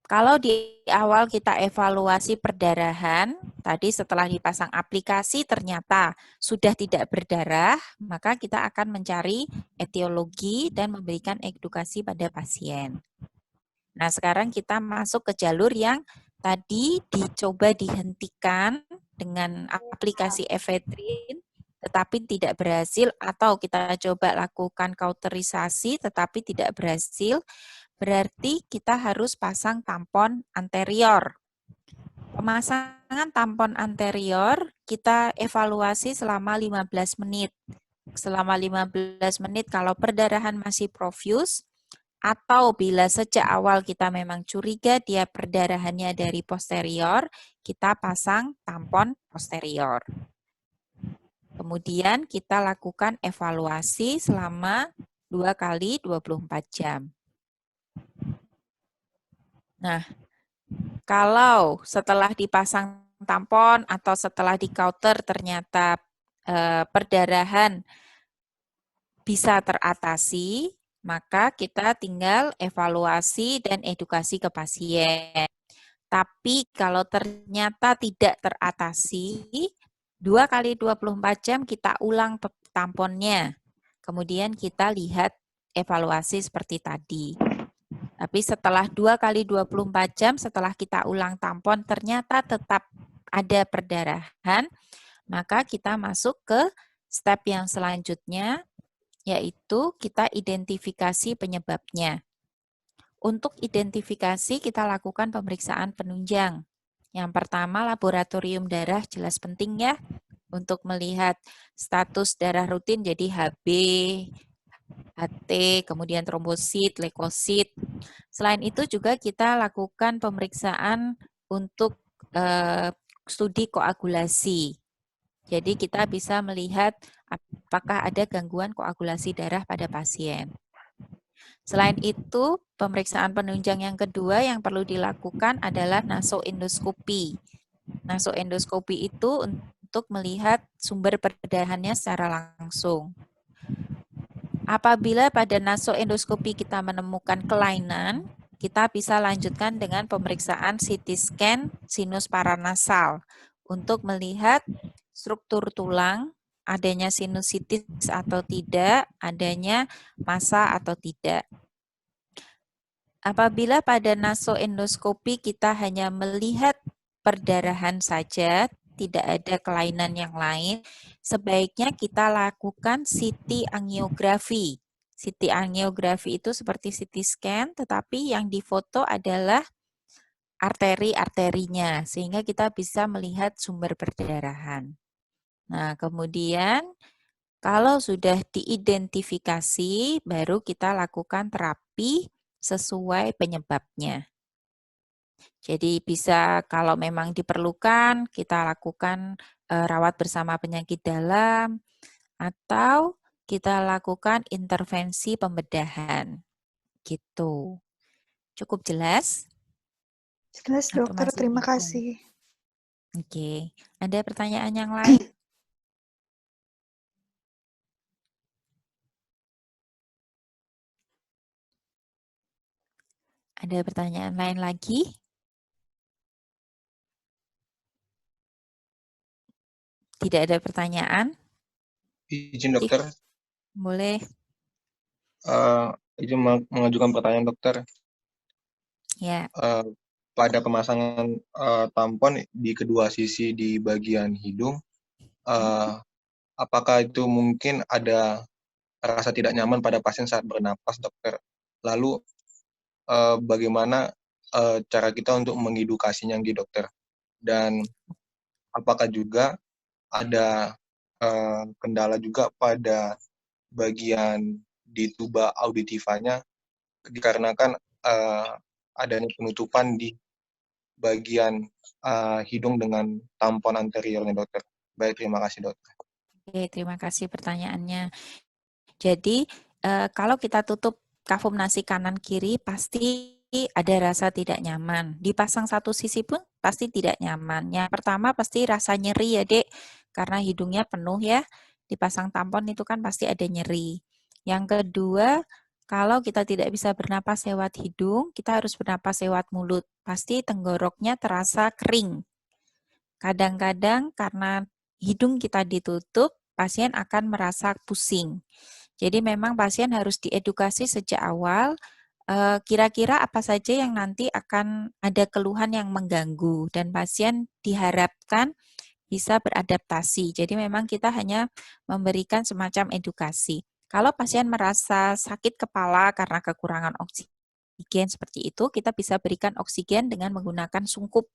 A: Kalau di awal kita evaluasi perdarahan, tadi setelah dipasang aplikasi ternyata sudah tidak berdarah, maka kita akan mencari etiologi dan memberikan edukasi pada pasien. Nah, sekarang kita masuk ke jalur yang tadi dicoba dihentikan dengan aplikasi efedrin, tetapi tidak berhasil, atau kita coba lakukan kauterisasi tetapi tidak berhasil, berarti kita harus pasang tampon anterior. Pemasangan tampon anterior kita evaluasi selama 15 menit. Selama 15 menit kalau perdarahan masih profuse, atau bila sejak awal kita memang curiga dia perdarahannya dari posterior, kita pasang tampon posterior. Kemudian kita lakukan evaluasi selama 2 kali 24 jam. Nah, kalau setelah dipasang tampon atau setelah di counter ternyata perdarahan bisa teratasi, maka kita tinggal evaluasi dan edukasi ke pasien. Tapi kalau ternyata tidak teratasi, 2 kali 24 jam kita ulang tamponnya. Kemudian kita lihat evaluasi seperti tadi. Tapi setelah 2 kali 24 jam setelah kita ulang tampon ternyata tetap ada perdarahan, maka kita masuk ke step yang selanjutnya, yaitu kita identifikasi penyebabnya. Untuk identifikasi kita lakukan pemeriksaan penunjang. Yang pertama laboratorium darah jelas penting ya, untuk melihat status darah rutin jadi HB, HT, kemudian trombosit, leukosit. Selain itu juga kita lakukan pemeriksaan untuk studi koagulasi. Jadi kita bisa melihat apakah ada gangguan koagulasi darah pada pasien. Selain itu, pemeriksaan penunjang yang kedua yang perlu dilakukan adalah nasoendoskopi. Nasoendoskopi itu untuk melihat sumber perdarahannya secara langsung. Apabila pada nasoendoskopi kita menemukan kelainan, kita bisa lanjutkan dengan pemeriksaan CT scan sinus paranasal untuk melihat struktur tulang, adanya sinusitis atau tidak, adanya massa atau tidak. Apabila pada nasoendoskopi kita hanya melihat perdarahan saja, tidak ada kelainan yang lain, sebaiknya kita lakukan CT angiografi. CT angiografi itu seperti CT scan, tetapi yang difoto adalah arteri-arterinya, sehingga kita bisa melihat sumber perdarahan. Nah, kemudian kalau sudah diidentifikasi, baru kita lakukan terapi sesuai penyebabnya. Jadi bisa kalau memang diperlukan, kita lakukan rawat bersama penyakit dalam, atau kita lakukan intervensi pembedahan. Gitu. Cukup jelas?
D: Jelas, dokter. Terima kasih.
A: Oke. Ada pertanyaan yang lain? Ada pertanyaan lain lagi? Tidak ada pertanyaan?
E: Izin dokter.
A: Boleh.
E: Izin mengajukan pertanyaan dokter.
A: Ya.
E: Pada pemasangan tampon di kedua sisi di bagian hidung, apakah itu mungkin ada rasa tidak nyaman pada pasien saat bernapas, dokter? Lalu bagaimana cara kita untuk mengedukasinya gitu dokter? Dan apakah juga ada kendala juga pada bagian di tuba auditifanya dikarenakan adanya penutupan di bagian hidung dengan tampon anteriornya dokter. Baik, terima kasih dokter.
A: Oke, terima kasih pertanyaannya. Jadi, kalau kita tutup kafum nasi kanan kiri, pasti ada rasa tidak nyaman. Dipasang satu sisi pun pasti tidak nyaman. Yang pertama pasti rasa nyeri ya, Dek, karena hidungnya penuh ya. Dipasang tampon itu kan pasti ada nyeri. Yang kedua, kalau kita tidak bisa bernapas lewat hidung, kita harus bernapas lewat mulut. Pasti tenggoroknya terasa kering. Kadang-kadang karena hidung kita ditutup, pasien akan merasa pusing. Jadi memang pasien harus diedukasi sejak awal, kira-kira apa saja yang nanti akan ada keluhan yang mengganggu, dan pasien diharapkan bisa beradaptasi. Jadi memang kita hanya memberikan semacam edukasi. Kalau pasien merasa sakit kepala karena kekurangan oksigen seperti itu, kita bisa berikan oksigen dengan menggunakan sungkup.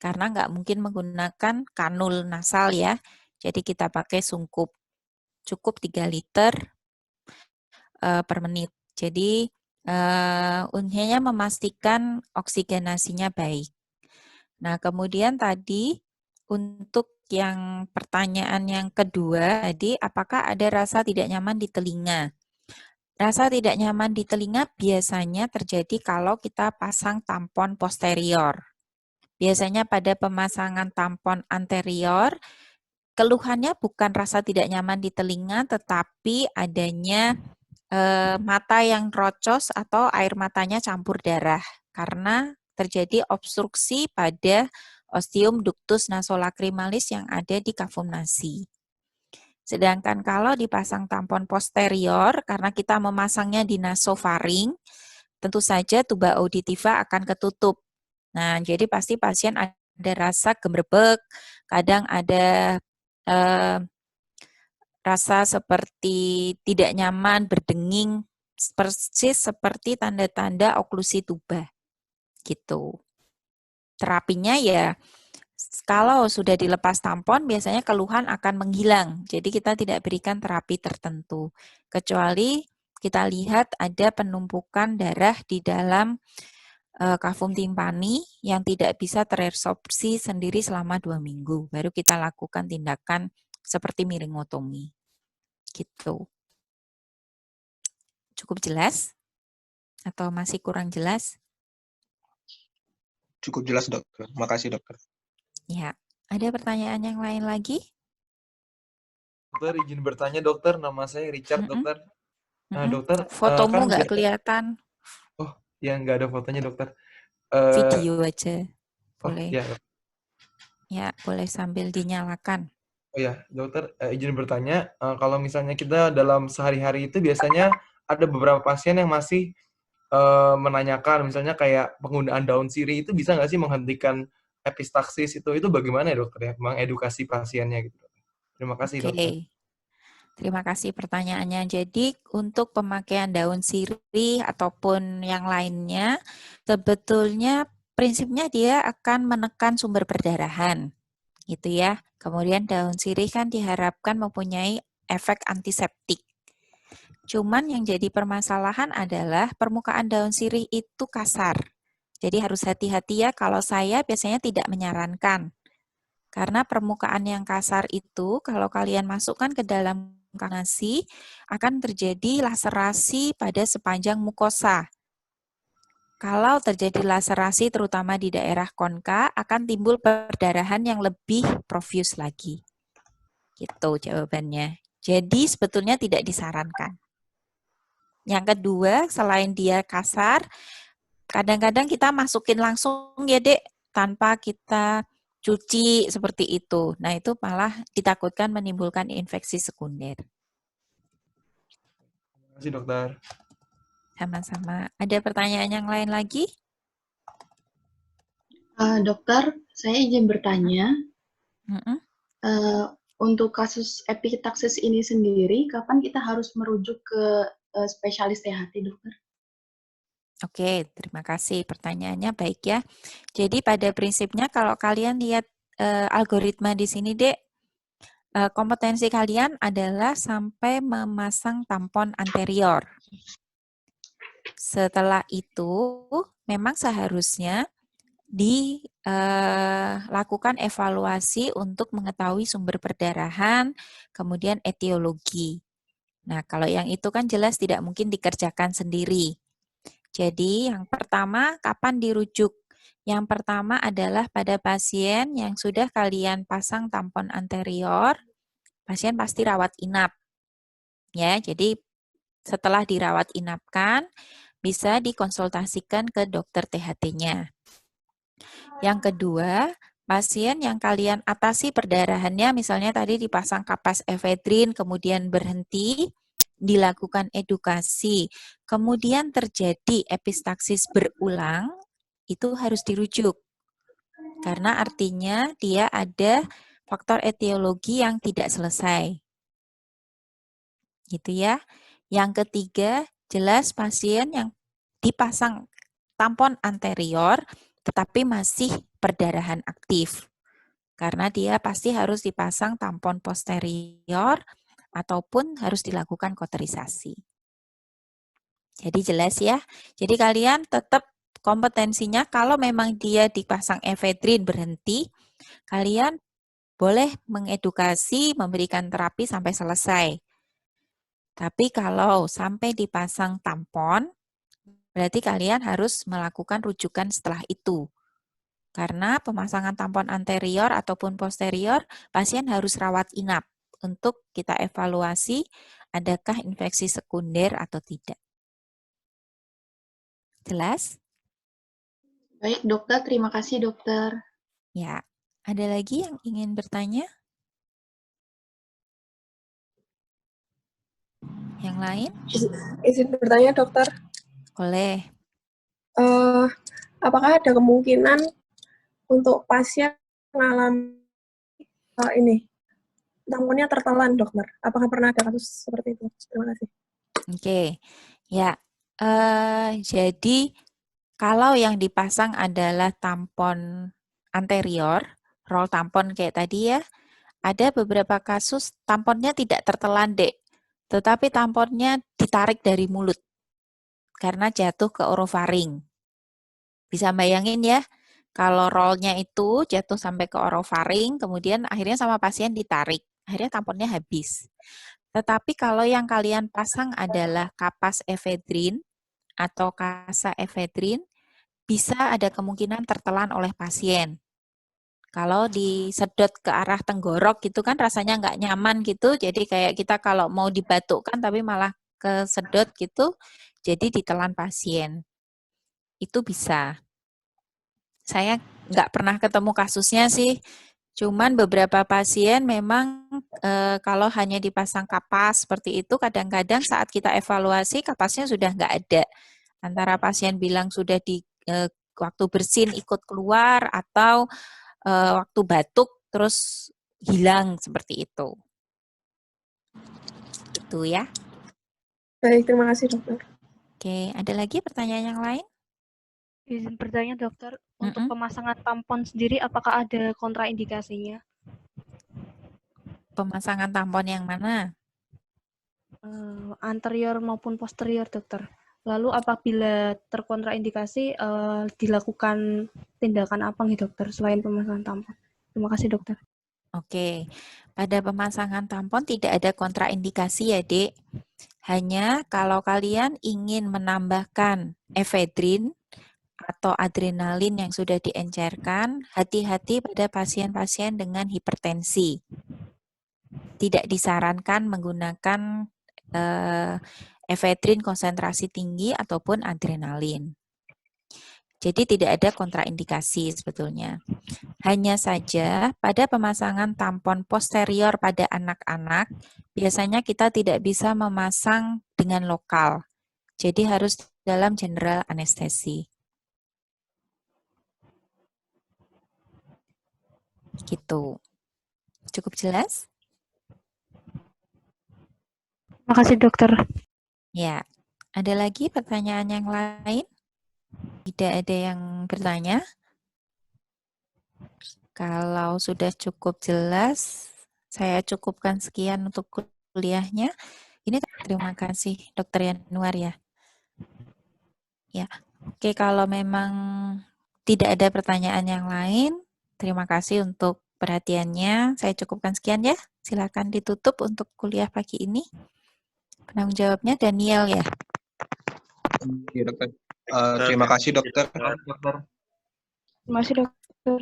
A: Karena nggak mungkin menggunakan kanul nasal ya. Jadi kita pakai sungkup. Cukup 3 liter per menit. Jadi hanya memastikan oksigenasinya baik. Nah, kemudian tadi untuk yang pertanyaan yang kedua tadi, apakah ada rasa tidak nyaman di telinga? Rasa tidak nyaman di telinga biasanya terjadi kalau kita pasang tampon posterior. Biasanya pada pemasangan tampon anterior, keluhannya bukan rasa tidak nyaman di telinga, tetapi adanya mata yang rocos atau air matanya campur darah karena terjadi obstruksi pada ostium ductus nasolacrimalis yang ada di kafum nasi. Sedangkan kalau dipasang tampon posterior, karena kita memasangnya di nasofaring, tentu saja tuba auditiva akan ketutup. Nah, jadi pasti pasien ada rasa gemerbek, kadang ada rasa seperti tidak nyaman, berdenging, persis seperti tanda-tanda oklusi tuba. Gitu. Terapinya ya, kalau sudah dilepas tampon, biasanya keluhan akan menghilang. Jadi kita tidak berikan terapi tertentu. Kecuali kita lihat ada penumpukan darah di dalam kafum timpani yang tidak bisa teresorpsi sendiri selama 2 minggu. Baru kita lakukan tindakan seperti miringotomi. Gitu. Cukup jelas? Atau masih kurang jelas?
E: Cukup jelas dokter. Makasih dokter.
A: Ya. Ada pertanyaan yang lain lagi?
F: Dokter, izin bertanya dokter, nama saya Richard dokter. Dokter,
A: fotomu
F: kan
A: nggak kelihatan.
F: Oh, ya nggak ada fotonya dokter.
A: Video aja. Boleh.
F: Oh, ya.
A: Ya, boleh sambil dinyalakan.
F: Oh ya, dokter, izin bertanya, kalau misalnya kita dalam sehari-hari itu biasanya ada beberapa pasien yang masih menanyakan, misalnya kayak penggunaan daun sirih itu bisa nggak sih menghentikan epistaxis itu bagaimana ya dokter ya, mengedukasi pasiennya gitu. Terima kasih dokter.
A: Terima kasih pertanyaannya. Jadi untuk pemakaian daun sirih ataupun yang lainnya, sebetulnya prinsipnya dia akan menekan sumber perdarahan, gitu ya. Kemudian daun sirih kan diharapkan mempunyai efek antiseptik. Cuman yang jadi permasalahan adalah permukaan daun sirih itu kasar. Jadi harus hati-hati ya, kalau saya biasanya tidak menyarankan. Karena permukaan yang kasar itu, kalau kalian masukkan ke dalam nasi, akan terjadi laserasi pada sepanjang mukosa. Kalau terjadi laserasi terutama di daerah konka, akan timbul perdarahan yang lebih profuse lagi. Gitu jawabannya. Jadi sebetulnya tidak disarankan. Yang kedua, selain dia kasar, kadang-kadang kita masukin langsung ya dek, tanpa kita cuci seperti itu. Nah itu malah ditakutkan menimbulkan infeksi sekunder.
F: Terima kasih dokter.
A: Sama-sama. Ada pertanyaan yang lain lagi?
G: Dokter, saya izin bertanya.
A: Mm-mm.
G: Untuk kasus epistaxis ini sendiri, kapan kita harus merujuk ke spesialis THT, dokter?
A: Oke, terima kasih. Pertanyaannya baik ya. Jadi pada prinsipnya kalau kalian lihat algoritma di sini, Dek, kompetensi kalian adalah sampai memasang tampon anterior. Setelah itu, memang seharusnya dilakukan evaluasi untuk mengetahui sumber perdarahan, kemudian etiologi. Nah, kalau yang itu kan jelas tidak mungkin dikerjakan sendiri. Jadi, yang pertama, kapan dirujuk? Yang pertama adalah pada pasien yang sudah kalian pasang tampon anterior, pasien pasti rawat inap. Ya, jadi setelah dirawat inapkan, bisa dikonsultasikan ke dokter THT-nya. Yang kedua, pasien yang kalian atasi perdarahannya, misalnya tadi dipasang kapas efedrin, kemudian berhenti, dilakukan edukasi, kemudian terjadi epistaksis berulang, itu harus dirujuk. Karena artinya dia ada faktor etiologi yang tidak selesai. Gitu ya. Yang ketiga, jelas pasien yang dipasang tampon anterior tetapi masih perdarahan aktif. Karena dia pasti harus dipasang tampon posterior ataupun harus dilakukan kauterisasi. Jadi jelas ya. Jadi kalian tetap kompetensinya kalau memang dia dipasang efedrin berhenti, kalian boleh mengedukasi, memberikan terapi sampai selesai. Tapi kalau sampai dipasang tampon, berarti kalian harus melakukan rujukan setelah itu. Karena pemasangan tampon anterior ataupun posterior, pasien harus rawat inap untuk kita evaluasi adakah infeksi sekunder atau tidak. Jelas?
G: Baik, dokter. Terima kasih, dokter.
A: Ya. Ada lagi yang ingin bertanya? Yang lain?
H: Izin bertanya, dokter.
A: Boleh.
H: Apakah ada kemungkinan untuk pasien mengalami ini tamponnya tertelan, dokter? Apakah pernah ada kasus seperti itu? Terima kasih.
A: Oke, ya. Jadi kalau yang dipasang adalah tampon anterior, roll tampon kayak tadi ya, ada beberapa kasus tamponnya tidak tertelan, Dek, tetapi tamponnya ditarik dari mulut karena jatuh ke orofaring. Bisa bayangin ya, kalau rollnya itu jatuh sampai ke orofaring, kemudian akhirnya sama pasien ditarik, akhirnya tamponnya habis. Tetapi kalau yang kalian pasang adalah kapas efedrin atau kasa efedrin, bisa ada kemungkinan tertelan oleh pasien. Kalau disedot ke arah tenggorok gitu kan rasanya nggak nyaman gitu, jadi kayak kita kalau mau dibatukkan tapi malah kesedot gitu, jadi ditelan pasien. Itu bisa. Saya nggak pernah ketemu kasusnya sih, cuman beberapa pasien memang kalau hanya dipasang kapas seperti itu, kadang-kadang saat kita evaluasi kapasnya sudah nggak ada. Antara pasien bilang sudah di waktu bersin ikut keluar atau waktu batuk terus hilang seperti itu. Itu ya.
H: Baik, terima kasih, dokter.
A: Oke, ada lagi pertanyaan yang lain?
I: Izin bertanya, dokter, untuk pemasangan tampon sendiri apakah ada kontraindikasinya?
A: Pemasangan tampon yang mana?
I: Anterior maupun posterior, dokter. Lalu apabila terkontraindikasi, dilakukan tindakan apa nih, dokter, selain pemasangan tampon? Terima kasih, dokter.
A: Oke, pada pemasangan tampon tidak ada kontraindikasi ya, Dek. Hanya kalau kalian ingin menambahkan efedrin atau adrenalin yang sudah diencerkan, hati-hati pada pasien-pasien dengan hipertensi. Tidak disarankan menggunakan efedrin konsentrasi tinggi ataupun adrenalin. Jadi tidak ada kontraindikasi sebetulnya. Hanya saja pada pemasangan tampon posterior pada anak-anak, biasanya kita tidak bisa memasang dengan lokal. Jadi harus dalam general anestesi. Gitu. Cukup jelas?
I: Terima kasih, dokter.
A: Ya. Ada lagi pertanyaan yang lain? Tidak ada yang bertanya? Kalau sudah cukup jelas, saya cukupkan sekian untuk kuliahnya. Ini terima kasih Dr. Yanuar ya. Ya, oke, kalau memang tidak ada pertanyaan yang lain, terima kasih untuk perhatiannya. Saya cukupkan sekian ya. Silakan ditutup untuk kuliah pagi ini. Penanggung jawabnya Daniel ya.
E: Iya, dokter. Terima kasih, dokter.
D: Terima kasih, dokter.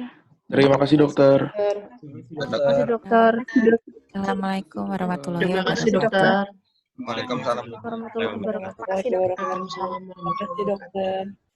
J: Terima kasih, dokter.
I: Terima kasih, dokter.
A: Assalamualaikum warahmatullahi
G: Terima kasih,
A: wabarakatuh.
G: dokter.
E: Waalaikumsalam.
I: Warahmatullahi wabarakatuh.
G: Terima kasih, dokter.
K: Terima kasih, dokter.